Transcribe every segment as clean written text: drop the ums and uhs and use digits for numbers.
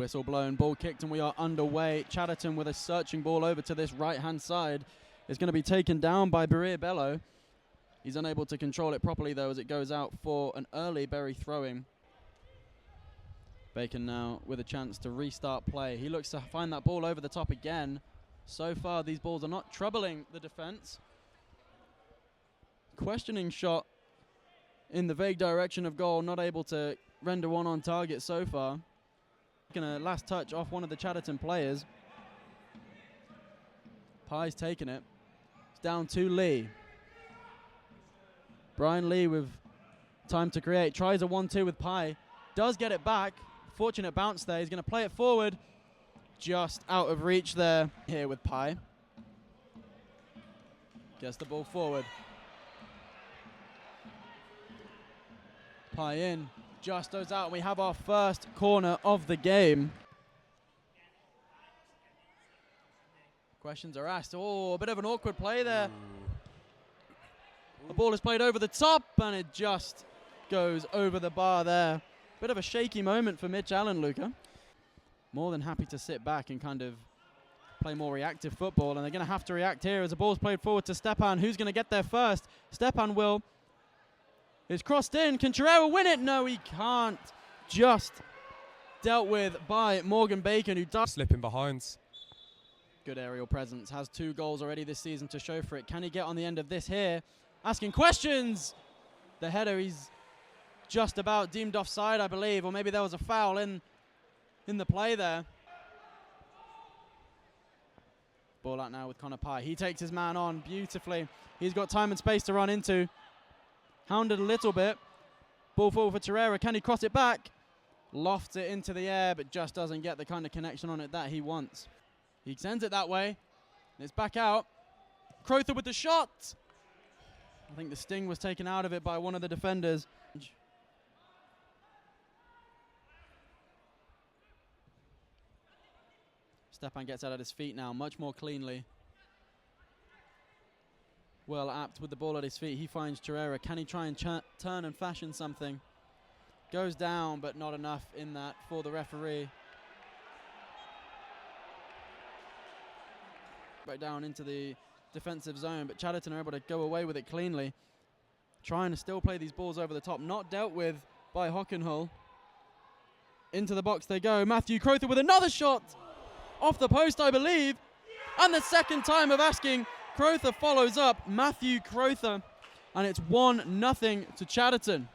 whistle blown, ball kicked, and we are underway. Chadderton with a searching ball over to this right-hand side is going to be taken down by Barir Bello. He's unable to control it properly, though, as it goes out for an early Berry throwing. Bacon now with a chance to restart play. He looks to find that ball over the top again. So far, these balls are not troubling the defense. Questioning shot in the vague direction of goal, not able to render one on target so far. A last touch off one of the Chadderton players. Pye's taken it. It's down to Lee. Brian Lee with time to create. Tries a 1-2 with Pye. Does get it back. Fortunate bounce there. He's going to play it forward. Just out of reach there. Here with Pye. Gets the ball forward. Pye in. Just goes out, and we have our first corner of the game. Questions are asked. Oh, a bit of an awkward play there. The ball is played over the top, and it just goes over the bar there. Bit of a shaky moment for Mitch Allen, Luca. More than happy to sit back and kind of play more reactive football, and they're going to have to react here as the ball's played forward to Stepan. Who's going to get there first? Stepan will. It's crossed in. Can Chadderton win it? No, he can't. Just dealt with by Morgan Bacon, who does. Slipping behind. Good aerial presence. Has 2 goals already this season to show for it. Can he get on the end of this here? Asking questions. The header, he's just about deemed offside, I believe. Or maybe there was a foul in the play there. Ball out now with Connor Pye. He takes his man on beautifully. He's got time and space to run into. Hounded a little bit. Ball forward for Chadderton. Can he cross it back? Lofts it into the air, but just doesn't get the kind of connection on it that he wants. He sends it that way. And it's back out. Crowther with the shot. I think the sting was taken out of it by one of the defenders. Stepan gets out at his feet now, much more cleanly. Well apt with the ball at his feet. He finds Chadderton. Can he try and turn and fashion something? Goes down, but not enough in that for the referee. Right down into the defensive zone, but Chadderton are able to go away with it cleanly. Trying to still play these balls over the top. Not dealt with by Hockenhull. Into the box they go. Matthew Crowther with another shot. Off the post, I believe. And the second time of asking. Crowther follows up, Matthew Crowther, and it's 1-0 to Chadderton.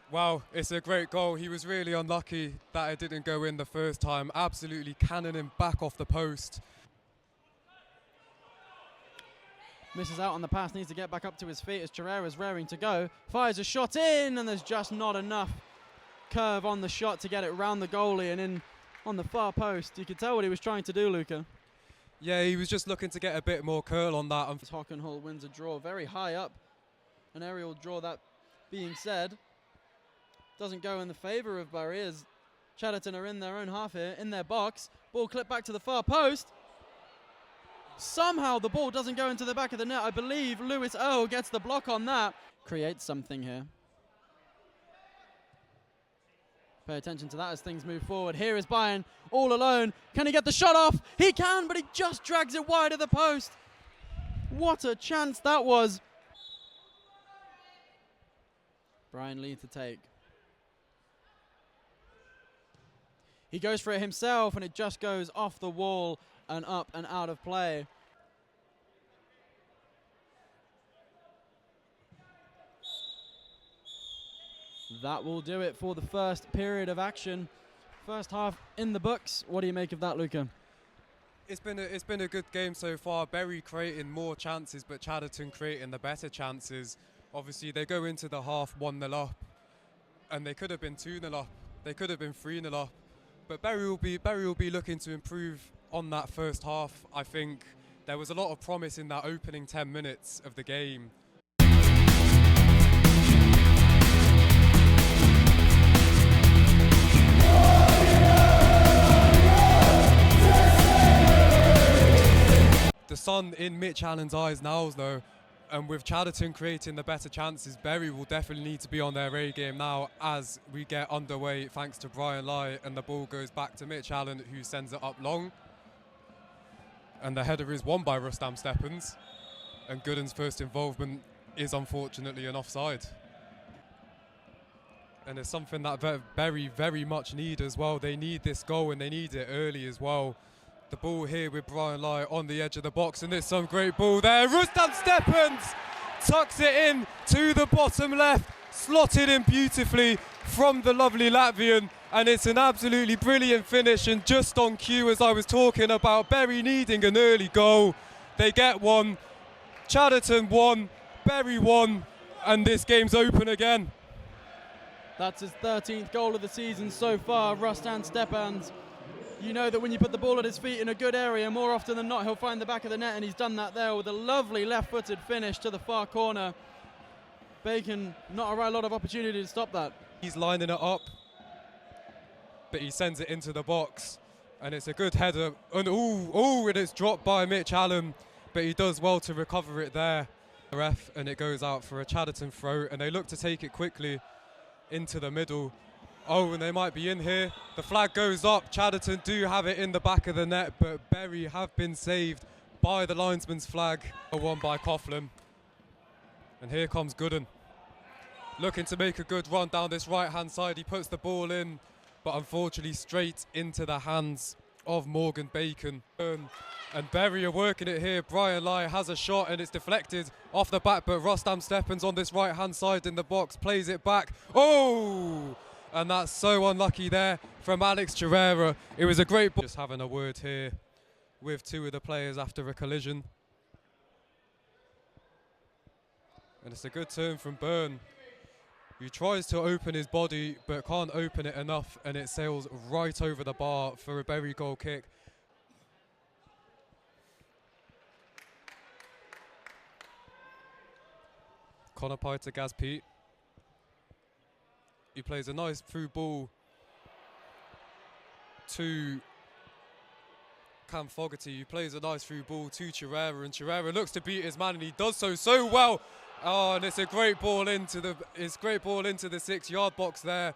Wow, it's a great goal. He was really unlucky that it didn't go in the first time. Absolutely cannoning back off the post. Misses out on the pass, needs to get back up to his feet as Chadderton is raring to go. Fires a shot in, and there's just not enough curve on the shot to get it round the goalie and in on the far post. You could tell what he was trying to do, Luca. Yeah, he was just looking to get a bit more curl on that. Hockenhull wins a draw very high up. An aerial draw, that being said. Doesn't go in the favour of Barriers. Chadderton are in their own half here, in their box. Ball clipped back to the far post. Somehow the ball doesn't go into the back of the net. I believe Lewis Earl gets the block on that. Creates something here. Pay attention to that as things move forward. Here is Bayern all alone. Can he get the shot off? He can, but he just drags it wide of the post. What a chance that was. Brian Lee to take. He goes for it himself, and it just goes off the wall and up and out of play. That will do it for the first period of action. First half in the books. What do you make of that, Luca? It's been a good game so far. Berry creating more chances, but Chadderton creating the better chances. Obviously, they go into the half 1-0 up, and they could have been 2-0 up. They could have been 3-0 up. But Berry will be looking to improve on that first half. I think there was a lot of promise in that opening 10 minutes of the game. The sun in Mitch Allen's eyes now, though, And with Chadderton creating the better chances, Bury will definitely need to be on their A game now as we get underway thanks to Brian Lai, and the ball goes back to Mitch Allen, who sends it up long. And the header is won by Rustam Steppens, and Gooden's first involvement is unfortunately an offside. And it's something that Bury very much need as well. They need this goal and they need it early as well. The ball here with Brian Lai on the edge of the box, and it's some great ball there. Rustam Steppens tucks it in to the bottom left, slotted in beautifully from the lovely Latvian, and it's an absolutely brilliant finish, and just on cue as I was talking about Bury needing an early goal. They get one, Chadderton won, Bury won, and this game's open again. That's his 13th goal of the season so far, Rustam Steppens. You know that when you put the ball at his feet in a good area, more often than not he'll find the back of the net, and he's done that there with a lovely left-footed finish to the far corner. Bacon, not a right lot of opportunity to stop that. He's lining it up, but he sends it into the box, and it's a good header. And and it's dropped by Mitch Allen, but he does well to recover it there. The ref, and it goes out for a Chadderton throw, and they look to take it quickly into the middle. Oh, and they might be in here. The flag goes up. Chadderton do have it in the back of the net, but Bury have been saved by the linesman's flag. One by Coughlin. And here comes Gooden, looking to make a good run down this right-hand side. He puts the ball in, but unfortunately straight into the hands of Morgan Bacon. And Bury are working it here. Brian Lai has a shot, and it's deflected off the back, but Rustam Steppens on this right-hand side in the box plays it back. Oh! And that's so unlucky there from Alex Chirera. It was a great ball. Just having a word here with two of the players after a collision. And it's a good turn from Byrne, who tries to open his body but can't open it enough, and it sails right over the bar for a Bury goal kick. Conapai to Gaz Pete. He plays a nice through ball to Cam Fogarty, who plays a nice through ball to Chirera, and Chirera looks to beat his man, and he does so well. Oh, and it's a great ball into the 6-yard box there.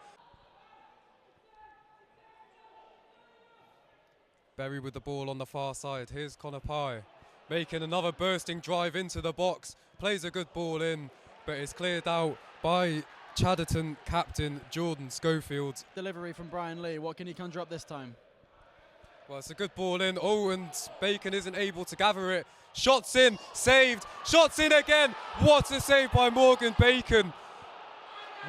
Bury with the ball on the far side. Here's Conapai making another bursting drive into the box. Plays a good ball in, but it's cleared out by Chadderton captain Jordan Schofield. Delivery from Brian Lee. What can he conjure up this time? Well, it's a good ball in. Oh, and Bacon isn't able to gather it. Shots in, saved. Shots in again. What a save by Morgan Bacon.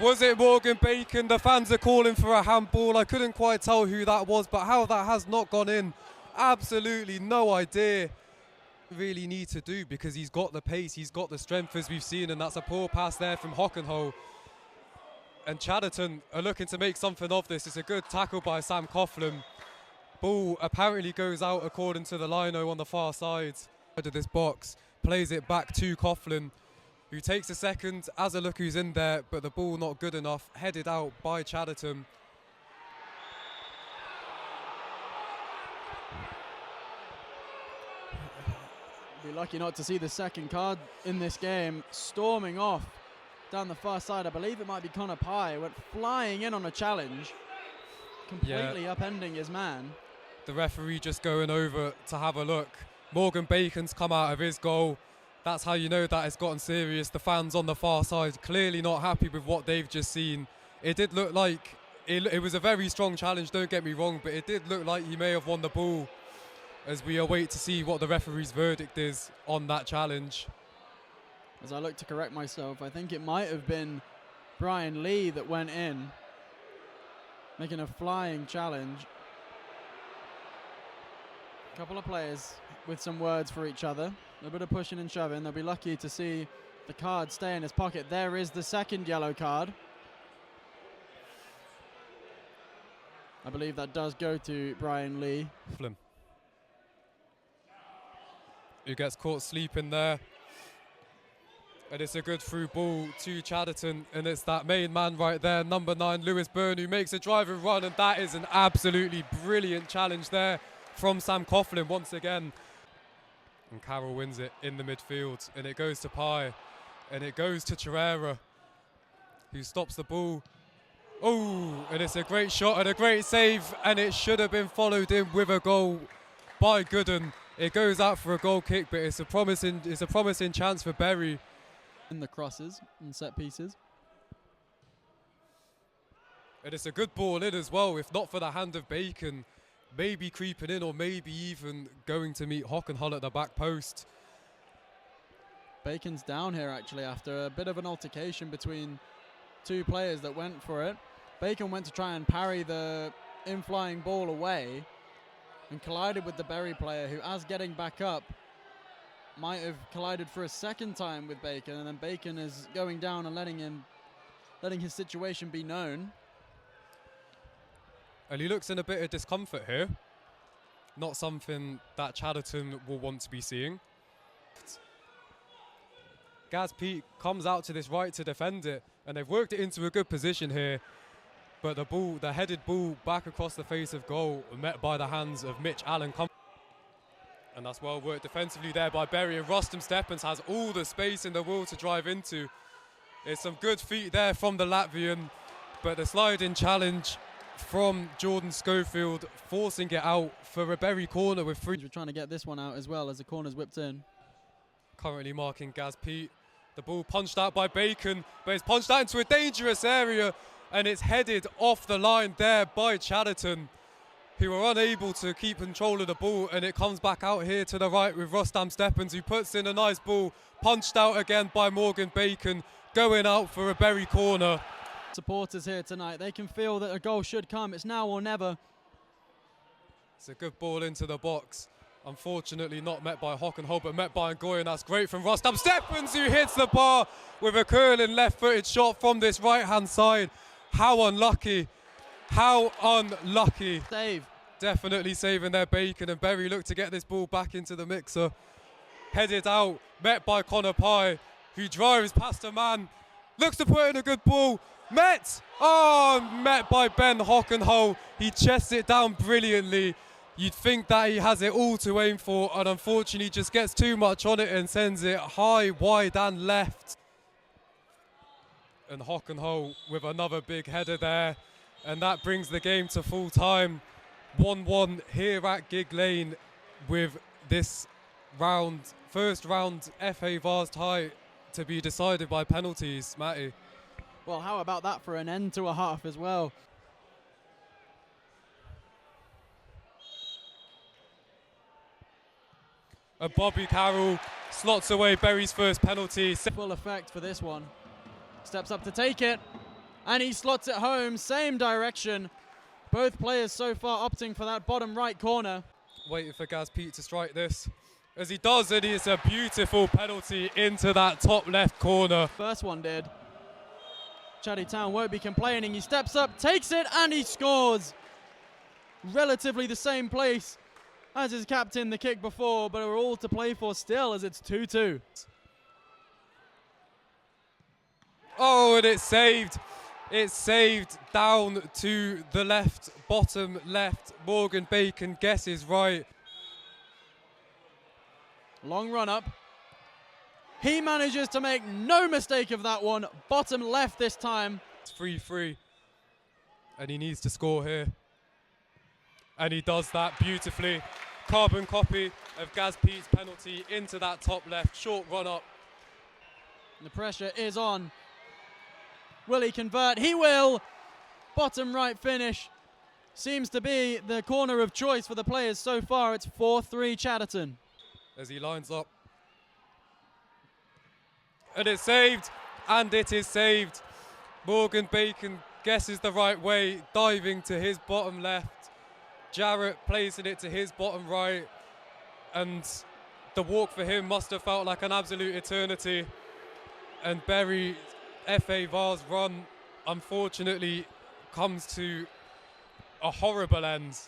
Was it Morgan Bacon? The fans are calling for a handball. I couldn't quite tell who that was, but how that has not gone in, absolutely no idea. Really need to do, because he's got the pace, he's got the strength, as we've seen, and that's a poor pass there from Hockenhole. And Chadderton are looking to make something of this. It's a good tackle by Sam Coughlin. Ball apparently goes out according to the lino on the far side of this box. Plays it back to Coughlin, who takes a second as a look who's in there, but the ball not good enough. Headed out by Chadderton. Be lucky not to see the second card in this game. Storming off down the far side, I believe it might be Connor Pye, went flying in on a challenge, completely upending his man. The referee just going over to have a look. Morgan Bacon's come out of his goal. That's how you know that it's gotten serious. The fans on the far side clearly not happy with what they've just seen. It did look like it was a very strong challenge, don't get me wrong, but it did look like he may have won the ball, as we await to see what the referee's verdict is on that challenge. As I look to correct myself, I think it might have been Brian Lee that went in, making a flying challenge. A couple of players with some words for each other. A bit of pushing and shoving. They'll be lucky to see the card stay in his pocket. There is the second yellow card. I believe that does go to Brian Lee. Flynn, who gets caught sleeping there. And it's a good through ball to Chadderton, and it's that main man right there, number 9, Lewis Byrne, who makes a drive and run, and that is an absolutely brilliant challenge there from Sam Coughlin once again. And Carroll wins it in the midfield, and it goes to Pai, and it goes to Chirera, who stops the ball. Oh, and it's a great shot and a great save, and it should have been followed in with a goal by Gooden. It goes out for a goal kick, but it's a promising chance for Bury. In the crosses and set pieces. And it's a good ball in as well, if not for the hand of Bacon, maybe creeping in or maybe even going to meet Hockenhull at the back post. Bacon's down here actually after a bit of an altercation between two players that went for it. Bacon went to try and parry the in-flying ball away and collided with the Bury player, who, as getting back up, might have collided for a second time with Bacon, and then Bacon is going down and letting his situation be known. And he looks in a bit of discomfort here. Not something that Chadderton will want to be seeing. Gaz Pete comes out to this right to defend it, and they've worked it into a good position here. But the headed ball back across the face of goal, met by the hands of Mitch Allen. And that's well worked defensively there by Bury, and Rostam Steppens has all the space in the world to drive into. It's some good feet there from the Latvian, but the sliding challenge from Jordan Schofield, forcing it out for a Bury corner with three. We're trying to get this one out as well as the corner's whipped in. Currently marking Gaz Pete. The ball punched out by Bacon, but it's punched out into a dangerous area, and it's headed off the line there by Chadderton, who are unable to keep control of the ball, and it comes back out here to the right with Rostam Steppens, who puts in a nice ball, punched out again by Morgan Bacon, going out for a Bury corner. Supporters here tonight, they can feel that a goal should come. It's now or never. It's a good ball into the box. Unfortunately not met by Hockenhull, but met by Ngoy, and that's great from Rostam Steppens, who hits the bar with a curling left-footed shot from this right-hand side. How unlucky. How unlucky. Save. Definitely saving their Bacon, and Bury look to get this ball back into the mixer. Headed out, met by Connor Pye, who drives past a man, looks to put in a good ball. Met by Ben Hockenhull. He chests it down brilliantly. You'd think that he has it all to aim for, and unfortunately just gets too much on it and sends it high, wide and left. And Hockenhull with another big header there, and that brings the game to full time. 1-1 here at Gig Lane, with this first round FA Vars tie to be decided by penalties. Matty. Well, how about that for an end to a half as well? And Bobby Carroll slots away Bury's first penalty. Full effect for this one. Steps up to take it, and he slots it home, same direction. Both players so far opting for that bottom right corner. Waiting for Gaz Pete to strike this. As he does, and it's a beautiful penalty into that top left corner. First one did. Chadderton won't be complaining. He steps up, takes it, and he scores. Relatively the same place as his captain the kick before, but we're all to play for still as it's 2-2. Oh, and it's saved. It's saved down to the left, bottom left. Morgan Bacon guesses right. Long run up. He manages to make no mistake of that one. Bottom left this time. It's 3-3. And he needs to score here. And he does that beautifully. Carbon copy of Gaz Pete's penalty into that top left. Short run up. The pressure is on. Will he convert? He will. Bottom right finish. Seems to be the corner of choice for the players so far. It's 4-3 Chadderton. As he lines up. And it's saved. And it is saved. Morgan Bacon guesses the right way, diving to his bottom left. Jarrett placing it to his bottom right. And the walk for him must have felt like an absolute eternity. And Bury FA Vars run, unfortunately, comes to a horrible end.